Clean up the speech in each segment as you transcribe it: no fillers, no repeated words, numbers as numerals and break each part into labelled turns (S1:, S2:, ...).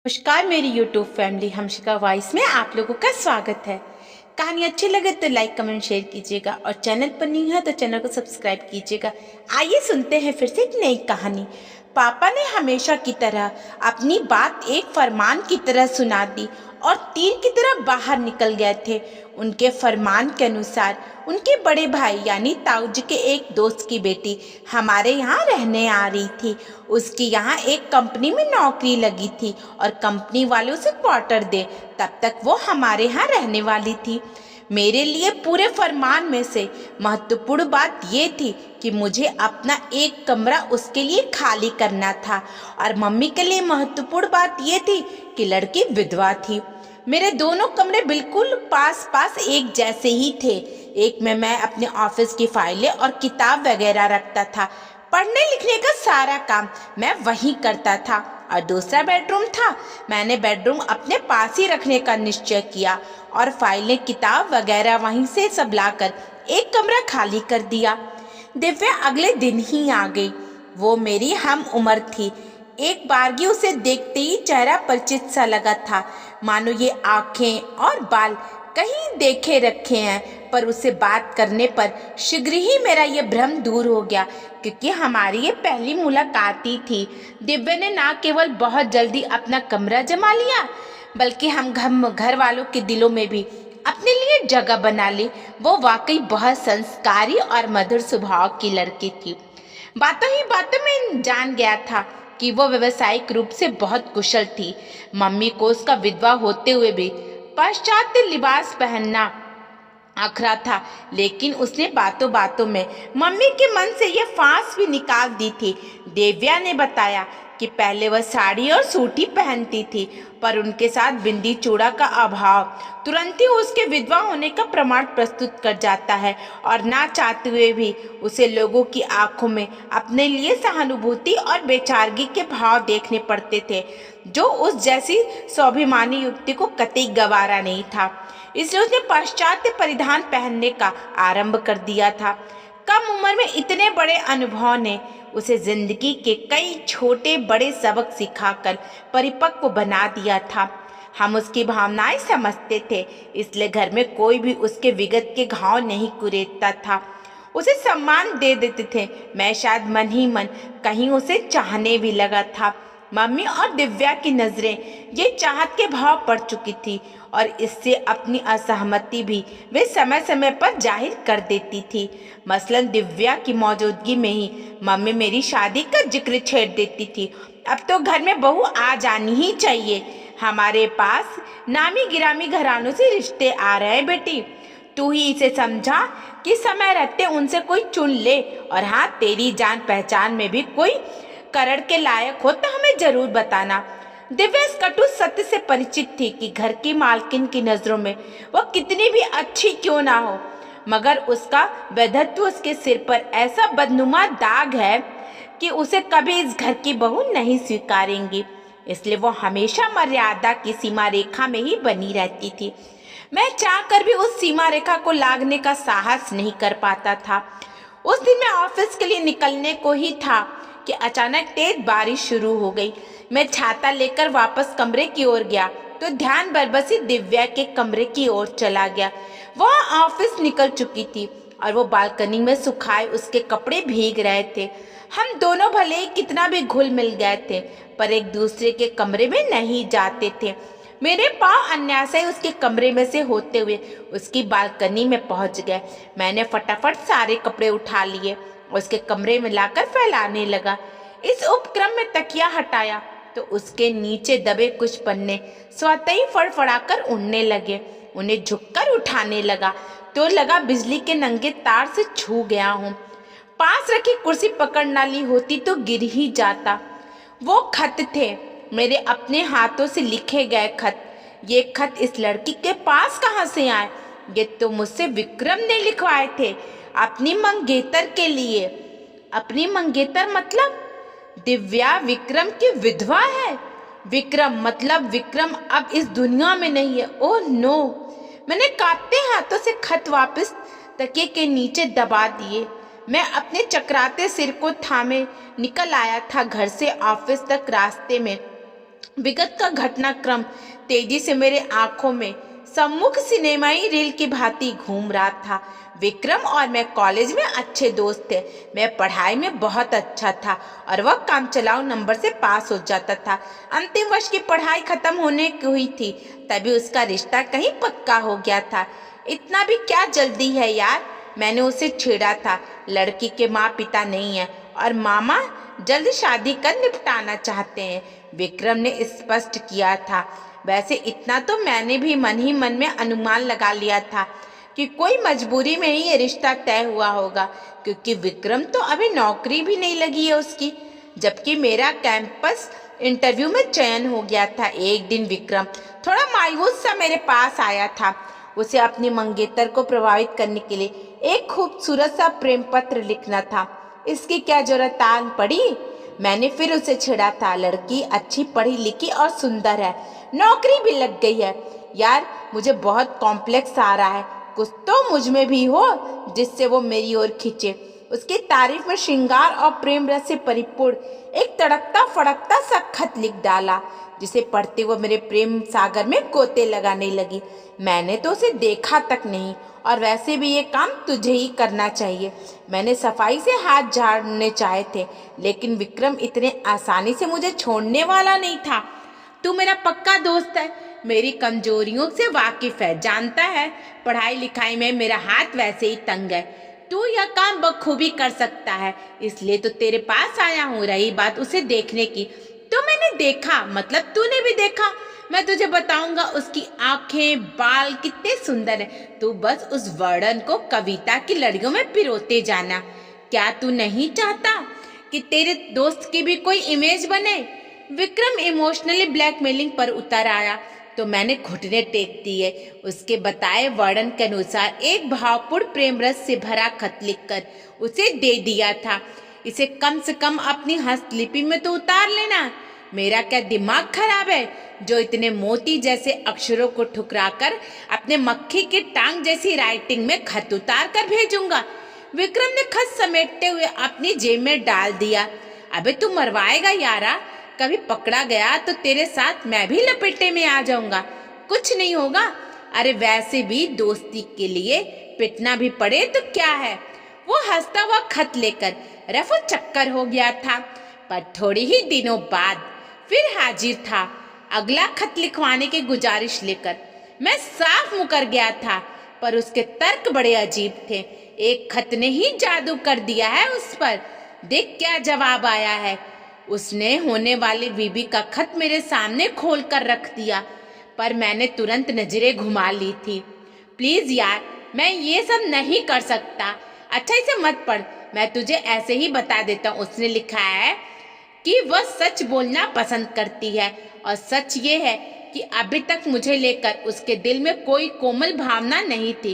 S1: नमस्कार मेरी YouTube family हमशिका voice में आप लोगों का स्वागत है। कहानी अच्छी लगे तो लाइक कमेंट शेयर कीजिएगा और चैनल पर न्यू है तो चैनल को सब्सक्राइब कीजिएगा। आइए सुनते हैं फिर से एक नई कहानी। पापा ने हमेशा की तरह अपनी बात एक फरमान की तरह सुना दी और तीर की तरह बाहर निकल गए थे। उनके फरमान के अनुसार उनके बड़े भाई यानी ताऊ जी के एक दोस्त की बेटी हमारे यहाँ रहने आ रही थी। उसकी यहाँ एक कंपनी में नौकरी लगी थी और कंपनी वाले उसे क्वार्टर दे तब तक वो हमारे यहाँ रहने वाली थी। मेरे लिए पूरे फरमान में से महत्वपूर्ण बात ये थी कि मुझे अपना एक कमरा उसके लिए खाली करना था और मम्मी के लिए महत्वपूर्ण बात ये थी कि लड़की विधवा थी। मेरे दोनों कमरे बिल्कुल पास पास एक जैसे ही थे। एक में मैं अपने ऑफिस की फाइलें और किताब वगैरह रखता था। पढ़ने लिखने का सारा काम मैं वहीं करता था और दूसरा बेडरूम था। मैंने बेडरूम अपने पास ही रखने का निश्चय किया और फाइलें किताब वगैरह वहीं से सब लाकर एक कमरा खाली कर दिया। दिव्या अगले दिन ही आ गई। वो मेरी हम उम्र थी। एक बारगी उसे देखते ही चेहरा परिचित सा लगा था, मानो ये आंखें और बाल कहीं देखे रखे हैं। पर उससे बात करने पर शीघ्र ही मेरा ये भ्रम दूर हो गया, क्योंकि हमारी ये पहली मुलाकात ही थी। दिव्या ने ना केवल बहुत जल्दी अपना कमरा जमा लिया, बल्कि हम घर वालों के दिलों में भी अपने लिए जगह बना ली। वो वाकई बहुत संस्कारी और मधुर स्वभाव की लड़की थी। बातों ही बातों में जान गया था कि वो व्यावसायिक रूप से बहुत कुशल थी। मम्मी को उसका विधवा होते हुए भी पाश्चात्य लिबास पहनना अखरा था, लेकिन उसने बातों बातों में मम्मी के मन से यह फांस भी निकाल दी थी। दिव्या ने बताया कि पहले वह साड़ी और सूट ही पहनती थी, पर उनके साथ बिंदी चूड़ा का अभाव तुरंत ही उसके विधवा होने का प्रमाण प्रस्तुत कर जाता है और ना चाहते हुए भी उसे लोगों की आंखों में अपने लिए सहानुभूति और बेचारगी के भाव देखने पड़ते थे, जो उस जैसी स्वाभिमानी युक्ति को कतई गवारा नहीं था। इसलिए उसने पाश्चात्य परिधान पहनने का आरंभ कर दिया था। कम उम्र में इतने बड़े अनुभव ने उसे जिंदगी के कई छोटे बड़े सबक सिखाकर परिपक्व बना दिया था। हम उसकी भावनाएं समझते थे, इसलिए घर में कोई भी उसके विगत के घाव नहीं कुरेदता था, उसे सम्मान दे देते थे। मैं शायद मन ही मन कहीं उसे चाहने भी लगा था। मम्मी और दिव्या की नजरें ये चाहत के भाव पड़ चुकी थी और इससे अपनी असहमति भी वे समय समय पर जाहिर कर देती थी। मसलन दिव्या की मौजूदगी में ही मम्मी मेरी शादी का जिक्र छेड़ देती थी। अब तो घर में बहू आ जानी ही चाहिए। हमारे पास नामी गिरामी घरानों से रिश्ते आ रहे हैं बेटी। तू ही इसे समझा कि समय रहते उनसे कोई चुन ले, और हाँ, तेरी जान पहचान में भी कोई करड़ के लायक हो तो हमें जरूर बताना। दिव्या इस कटु सत्य से परिचित थी कि घर की मालकिन की नजरों में वह कितनी भी अच्छी क्यों ना हो, मगर उसका वैधत्व उसके सिर पर ऐसा बदनुमा दाग है कि उसे कभी इस घर की बहू नहीं स्वीकारेंगी। इसलिए वो हमेशा मर्यादा की सीमा रेखा में ही बनी रहती थी। मैं चाहकर भी उस सीमा रेखा को लांघने का साहस नहीं कर पाता था। उस दिन मैं ऑफिस के लिए निकलने को ही था कि अचानक तेज बारिश शुरू हो गई। मैं छाता लेकर वापस कमरे की ओर गया तो ध्यान बरबसी दिव्या के कमरे की ओर चला गया। वह ऑफिस निकल चुकी थी और वो बालकनी में सुखाए उसके कपड़े भीग रहे थे। हम दोनों भले ही कितना भी घुल मिल गए थे, पर एक दूसरे के कमरे में नहीं जाते थे। मेरे पाँव अन्याय उसके कमरे में से होते हुए उसकी बालकनी में पहुंच गए। मैंने फटाफट सारे कपड़े उठा लिए, उसके कमरे में लाकर फैलाने लगा। इस उपक्रम में तकिया हटाया तो उसके नीचे दबे कुछ पन्ने स्वतः ही फड़फड़ाकर उड़ने लगे। उन्हें झुककर उठाने लगा तो लगा बिजली के नंगे तार से छू गया हूँ। पास रखी कुर्सी पकड़ ना ली होती तो गिर ही जाता। वो खत थे, मेरे अपने हाथों से लिखे गए खत। ये खत इस लड़की के पास कहाँ से आए? ये तो मुझसे विक्रम ने लिखवाए थे अपनी मंगेतर के लिए। अपनी मंगेतर मतलब दिव्या विक्रम की विधवा है। विक्रम मतलब विक्रम अब इस दुनिया में नहीं है। Oh no! मैंने कांपते हाथों से खत वापस तकिए के नीचे दबा दिए। मैं अपने चकराते सिर को थामे निकल आया था। घर से ऑफिस तक रास्ते में विगत का घटनाक्रम तेजी से मेरे आंखों में सम्मुख सिनेमाई रील की भांति घूम रहा था। विक्रम और मैं कॉलेज में अच्छे दोस्त थे। मैं पढ़ाई में बहुत अच्छा था और वह काम चलाऊ नंबर से पास हो जाता था। अंतिम वर्ष की पढ़ाई खत्म होने की हुई थी तभी उसका रिश्ता कहीं पक्का हो गया था। इतना भी क्या जल्दी है यार, मैंने उसे छेड़ा था। लड़की के माँ पिता नहीं है और मामा जल्द शादी कर निपटाना चाहते हैं, विक्रम ने स्पष्ट किया था। वैसे इतना तो मैंने भी मन ही मन में अनुमान लगा लिया था कि कोई मजबूरी में ही ये रिश्ता तय हुआ होगा, क्योंकि विक्रम तो अभी नौकरी भी नहीं लगी है उसकी, जबकि मेरा कैंपस इंटरव्यू में चयन हो गया था। एक दिन विक्रम थोड़ा मायूस सा मेरे पास आया था। उसे अपनी मंगेतर को प्रभावित करने के लिए एक खूबसूरत सा प्रेम पत्र लिखना था। इसकी क्या जरूरत आन पड़ी? मैंने फिर उसे छेड़ा था। लड़की अच्छी पढ़ी लिखी और सुंदर है, नौकरी भी लग गई है। यार मुझे बहुत कॉम्प्लेक्स आ रहा है, कुछ तो मुझ में भी हो जिससे वो मेरी ओर खींचे। उसकी तारीफ में श्रृंगार और प्रेम रस से परिपूर्ण एक तड़कता फड़कता सा खत लिख डाला, जिसे पढ़ते वो मेरे प्रेम सागर में गोते लगाने लगी। मैंने तो उसे देखा तक नहीं, और वैसे भी ये काम तुझे ही करना चाहिए। मैंने सफाई से हाथ झाड़ने चाहे थे, लेकिन विक्रम इतने आसानी से मुझे छोड़ने वाला नहीं था। तू मेरा पक्का दोस्त है, मेरी कमजोरियों से वाकिफ है, जानता है पढ़ाई लिखाई में मेरा हाथ वैसे ही तंग है। तू यह काम बखूबी कर सकता है, इसलिए तो तेरे पास आया हूँ। रही बात उसे देखने की, तो मैंने देखा, मतलब तूने भी देखा। मैं तुझे बताऊंगा उसकी आंखें बाल कितने सुंदर है। तू बस उस वर्णन को कविता की लड़ियों में पिरोते जाना। क्या तू नहीं चाहता कि तेरे दोस्त की भी कोई इमेज बने? विक्रम इमोशनली ब्लैकमेलिंग पर उतर आया तो मैंने घुटने टेक दिए। उसके बताए वर्णन के अनुसार एक भावपूर्ण प्रेम रस से भरा खत लिखकर उसे दे दिया था। इसे कम से कम अपनी हस्तलिपि में तो उतार लेना। मेरा क्या दिमाग खराब है जो इतने मोती जैसे अक्षरों को ठुकराकर अपने मक्खी की टांग जैसी राइटिंग में खत उतार कर भेजूंगा। विक्रम ने खत समेटते हुए अपनी जेब में डाल दिया। अबे तू मरवाएगा यारा, कभी पकड़ा गया तो तेरे साथ मैं भी लपेटे में आ जाऊंगा। कुछ नहीं होगा। अरे वैसे भी दोस्ती के लिए पिटना भी पड़े तो क्या है। वो हंसता हुआ खत लेकर रफू चक्कर हो गया था, पर थोड़ी ही दिनों बाद फिर हाजिर था अगला खत लिखवाने की गुजारिश लेकर। मैं साफ मुकर गया था, पर उसके तर्क बड़े अजीब थे। एक खत ने ही जादू कर दिया है उस पर। देख क्या जवाब आया है। उसने होने वाली बीबी का खत मेरे सामने खोल कर रख दिया, पर मैंने तुरंत नजरें घुमा ली थी। प्लीज यार, मैं ये सब नहीं कर सकता। अच्छा इसे मत पढ़, मैं तुझे ऐसे ही बता देता हूँ। उसने लिखा है कि वह सच बोलना पसंद करती है, और सच ये है कि अभी तक मुझे लेकर उसके दिल में कोई कोमल भावना नहीं थी,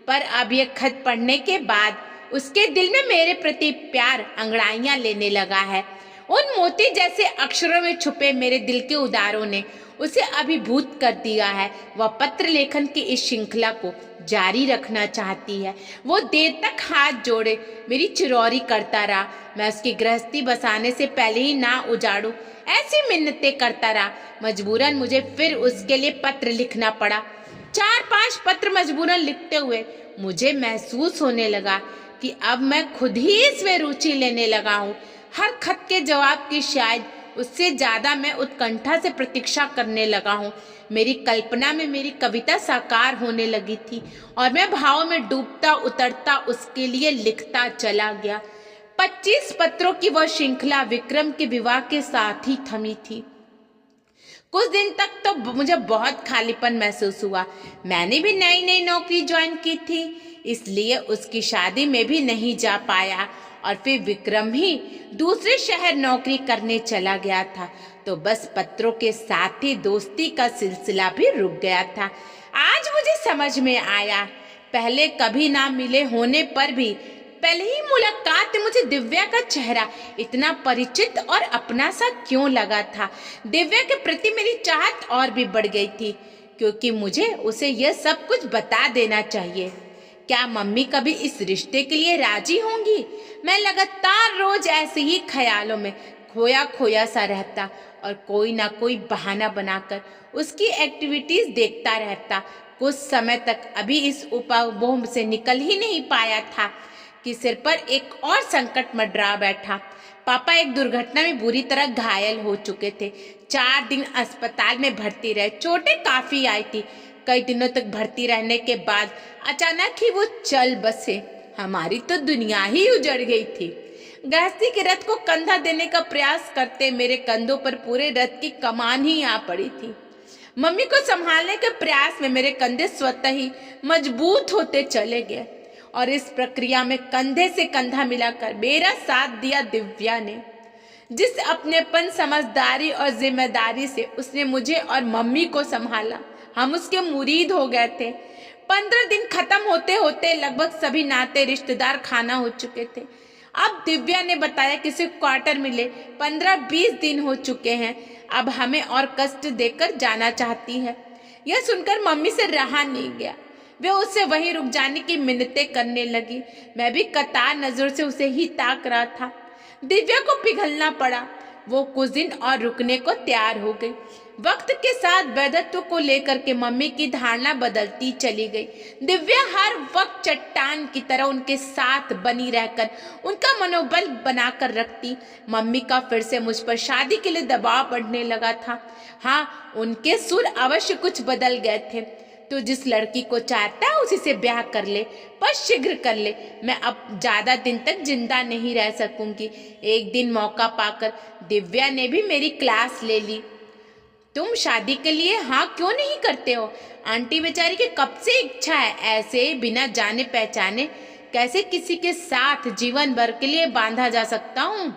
S1: पर अब ये खत पढ़ने के बाद उसके दिल में मेरे प्रति प्यार अंगड़ाइयां लेने लगा है। उन मोती जैसे अक्षरों में छुपे मेरे दिल के उदारों ने उसे अभिभूत कर दिया है। वह पत्र लेखन की इस श्रृंखला को जारी रखना चाहती है। वो देर तक हाथ जोड़े मेरी चिरौरी करता रहा। मैं उसकी गृहस्थी बसाने से पहले ही ना उजाड़ू ऐसी मिन्नतें करता रहा। मजबूरन मुझे फिर उसके लिए पत्र लिखना पड़ा। 4-5 पत्र मजबूरन लिखते हुए मुझे महसूस होने लगा कि अब मैं खुद ही इसमें रुचि लेने लगा हूँ। हर खत के जवाब की शायद उससे ज्यादा मैं उत्कंठा से प्रतीक्षा करने लगा हूँ। मेरी कल्पना में मेरी कविता साकार होने लगी थी और मैं भाव में डूबता उतरता उसके लिए लिखता चला गया। 25 पत्रों की वह श्रृंखला विक्रम के विवाह के साथ ही थमी थी। कुछ दिन तक तो मुझे बहुत खालीपन महसूस हुआ। मैंने भी नई नई नौकरी ज्वाइन की थी, इसलिए उसकी शादी में भी नहीं जा पाया, और फिर विक्रम ही दूसरे शहर नौकरी करने चला गया था। तो बस पत्रों के साथ ही दोस्ती का सिलसिला भी रुक गया था। आज मुझे समझ में आया, पहले कभी ना मिले होने पर भी पहले ही मुलाकात में मुझे दिव्या का चेहरा इतना परिचित और अपना सा क्यों लगा था। दिव्या के प्रति मेरी चाहत और भी बढ़ गई थी, क्योंकि मुझे उसे यह सब कुछ बता देना चाहिए। क्या मम्मी कभी इस रिश्ते के लिए राजी होंगी? मैं लगातार रोज ऐसे ही ख्यालों में खोया खोया सा रहता और कोई ना कोई बहाना बनाकर उसकी एक्टिविटीज देखता रहता। कुछ समय तक अभी इस उपबोध से निकल ही नहीं पाया था कि सिर पर एक और संकट मंडरा बैठा। पापा एक दुर्घटना में बुरी तरह घायल हो चुके थे। 4 दिन अस्पताल में भर्ती रहे। चोटें काफी आई थी। कई दिनों तक भर्ती रहने के बाद अचानक ही वो चल बसे। हमारी तो दुनिया ही उजड़ गई थी। गृहस्थी के रथ को कंधा देने का प्रयास करते मेरे कंधों पर पूरे रथ की कमान ही आ पड़ी थी। मम्मी को संभालने के प्रयास में मेरे कंधे स्वतः ही मजबूत होते चले गए और इस प्रक्रिया में कंधे से कंधा मिलाकर मेरा साथ दिया दिव्या ने। जिस अपनेपन, समझदारी और जिम्मेदारी से उसने मुझे और मम्मी को संभाला, हम उसके मुरीद हो गए थे। 15 दिन खत्म होते होते लगभग सभी नाते रिश्तेदार खाना हो चुके थे। अब दिव्या ने बताया किसी क्वार्टर मिले 15-20 दिन हो चुके हैं। अब हमें और कष्ट देकर जाना चाहती है। यह सुनकर मम्मी से रहा नहीं गया। वे उससे वहीं रुक जाने की मिन्नतें करने लगी। मैं भी कतार नजर से उसे ही ताक रहा था। दिव्या को पिघलना पड़ा। वो कुछ दिन और रुकने को तैयार हो गई। वक्त के साथ वैधत्व को लेकर के मम्मी की धारणा बदलती चली गई। दिव्या हर वक्त चट्टान की तरह उनके साथ बनी रहकर उनका मनोबल बनाकर रखती। मम्मी का फिर से मुझ पर शादी के लिए दबाव बढ़ने लगा था। हाँ, उनके सुर अवश्य कुछ बदल गए थे। तो जिस लड़की को चाहता है उसी से ब्याह कर ले, पर शीघ्र कर ले। मैं अब ज्यादा दिन तक जिंदा नहीं रह सकूंगी। एक दिन मौका पाकर दिव्या ने भी मेरी क्लास ले ली। तुम शादी के लिए हाँ क्यों नहीं करते हो? आंटी बेचारी की कब से इच्छा है। ऐसे बिना जाने पहचाने कैसे किसी के साथ जीवन भर के लिए बांधा जा सकता हूँ?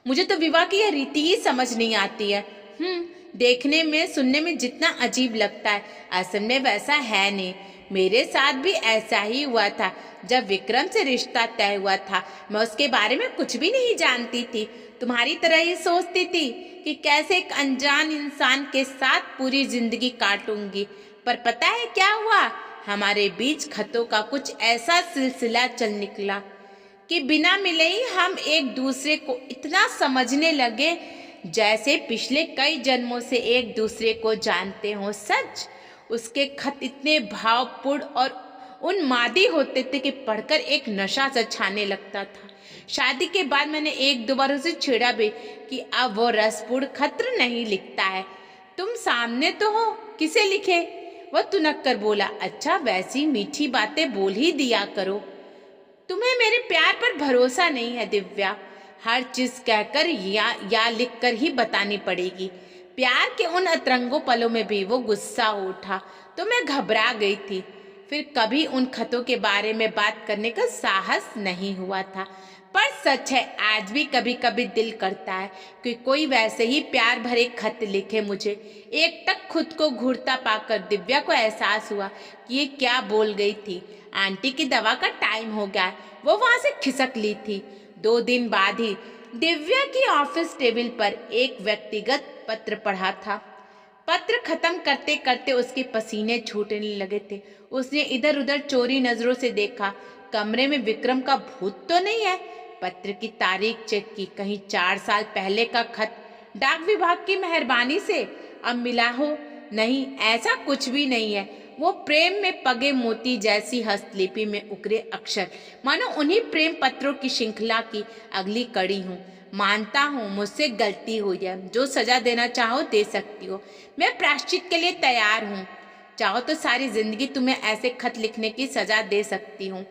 S1: मुझे तो विवाह की यह रीति ही समझ नहीं आती है। देखने में, सुनने में जितना अजीब लगता है, असल में वैसा है नहीं। मेरे साथ भी ऐसा ही हुआ था। जब विक्रम से रिश्ता तय हुआ था, मैं उसके बारे में कुछ भी नहीं जानती थी। तुम्हारी तरह ही सोचती थी कि कैसे एक अनजान इंसान के साथ पूरी जिंदगी काटूंगी। पर पता है क्या हुआ? हमारे बीच खतों का कुछ ऐसा सिलसिला चल निकला कि बिना मिले ही हम एक दूसरे को इतना समझने लगे जैसे पिछले कई जन्मों से एक दूसरे को जानते हो। सच, उसके खत इतने भावपूर्ण और उन्मादी होते थे कि पढ़कर एक नशा सा छाने लगता था। शादी के बाद मैंने 1-2 बार उसे छेड़ा भी कि अब वो रसपूर्ण खत नहीं लिखता है। तुम सामने तो हो, किसे लिखे? वह तुनक कर बोला, अच्छा वैसी मीठी बातें बोल ही दिया करो। तुम्हें मेरे प्यार पर भरोसा नहीं है दिव्या। हर चीज कहकर या लिख कर ही बतानी पड़ेगी। प्यार के उन अतरंगों पलों में भी वो गुस्सा उठा तो मैं घबरा गई थी। फिर कभी उन खतों के बारे में बात करने का साहस नहीं हुआ था। पर सच है, आज भी कभी कभी दिल करता है कि कोई वैसे ही प्यार भरे खत लिखे मुझे। एकटक खुद को घूरता पाकर दिव्या को एहसास हुआ कि ये क्या बोल गई थी। आंटी की दवा का टाइम हो गया। वो वहां से खिसक ली थी। 2 दिन बाद ही दिव्या की ऑफिस टेबल पर एक व्यक्तिगत पत्र पढ़ा था। पत्र खत्म करते करते उसके पसीने छूटने लगे थे। उसने इधर उधर चोरी नजरों से देखा। कमरे में विक्रम का भूत तो नहीं है? पत्र की तारीख चेक की, कहीं 4 साल पहले का खत डाक विभाग की मेहरबानी से अब मिला हो। नहीं, ऐसा कुछ भी नहीं है। वो प्रेम में पगे मोती जैसी हस्तलिपि में उकरे अक्षर, मानो उन्हीं प्रेम पत्रों की श्रृंखला की अगली कड़ी हूँ। मानता हूँ मुझसे गलती हुई है। जो सजा देना चाहो दे सकती हो। मैं प्रायश्चित के लिए तैयार हूँ। चाहो तो सारी जिंदगी तुम्हें ऐसे खत लिखने की सजा दे सकती हूँ।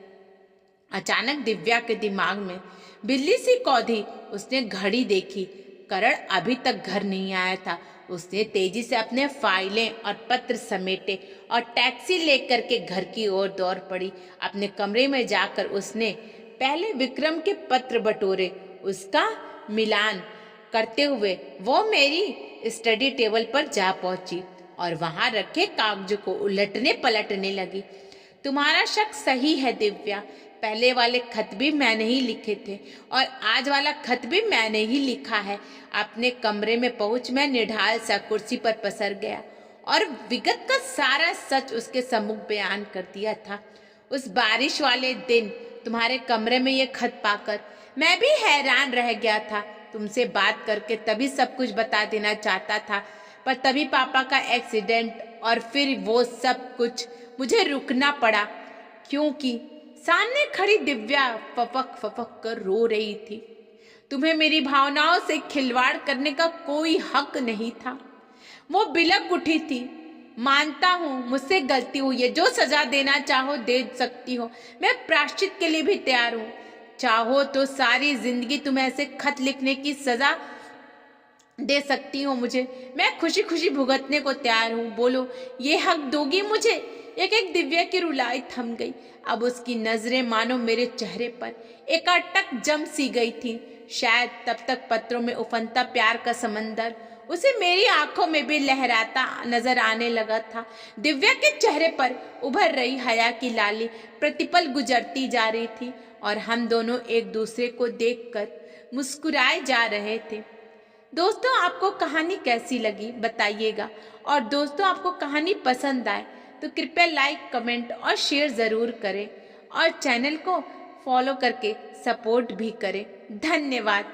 S1: अचानक दिव्या के दिमाग में बिल्ली सी कौधी। उसने घड़ी देखी। करण अभी तक घर नहीं आया था। उसने तेजी से अपने फाइलें और पत्र समेटे और टैक्सी लेकर के घर की ओर दौड़ पड़ी। अपने कमरे में जाकर उसने पहले विक्रम के पत्र बटोरे। उसका मिलान करते हुए वो मेरी स्टडी टेबल पर जा पहुंची और वहां रखे कागजों को उलटने पलटने लगी। तुम्हारा शक सही है दिव्या। पहले वाले खत भी मैंने ही लिखे थे और आज वाला खत भी मैंने ही लिखा है। अपने कमरे में पहुंच मैं निढाल सा कुर्सी पर पसर गया और विगत का सारा सच उसके सम्मुख बयान कर दिया था। उस बारिश वाले दिन तुम्हारे कमरे में ये खत पाकर मैं भी हैरान रह गया था। तुमसे बात करके तभी सब कुछ बता देना चाहता था, पर तभी पापा का एक्सीडेंट और फिर वो सब कुछ मुझे रुकना पड़ा, क्योंकि सामने खड़ी दिव्या फपक फपक कर रो रही थी। तुम्हें मेरी भावनाओं से खिलवाड़ करने का कोई हक नहीं था। वो बिलक उठी थी। मानता हूँ मुझसे गलती हुई है, जो सजा देना चाहो दे सकती हो, मैं प्रायश्चित के लिए भी तैयार हूँ। चाहो तो सारी जिंदगी तुम्हें ऐसे खत लिखने की सजा दे सकती हो मुझे, मैं खुशी खुशी भुगतने को तैयार हूँ। बोलो, ये हक दोगी मुझे? एक एक दिव्या की रुलाई थम गई। अब उसकी नजरें मानो मेरे चेहरे पर एकाटक जम सी गई थी। शायद तब तक पत्रों में उफनता प्यार का समंदर उसे मेरी आंखों में भी लहराता नजर आने लगा था। दिव्या के चेहरे पर उभर रही हया की लाली प्रतिपल गुजरती जा रही थी और हम दोनों एक दूसरे को देखकर मुस्कुराए जा रहे थे। दोस्तों, आपको कहानी कैसी लगी बताइएगा, और दोस्तों आपको कहानी पसंद आए तो कृपया लाइक, कमेंट और शेयर ज़रूर करें और चैनल को फॉलो करके सपोर्ट भी करें। धन्यवाद।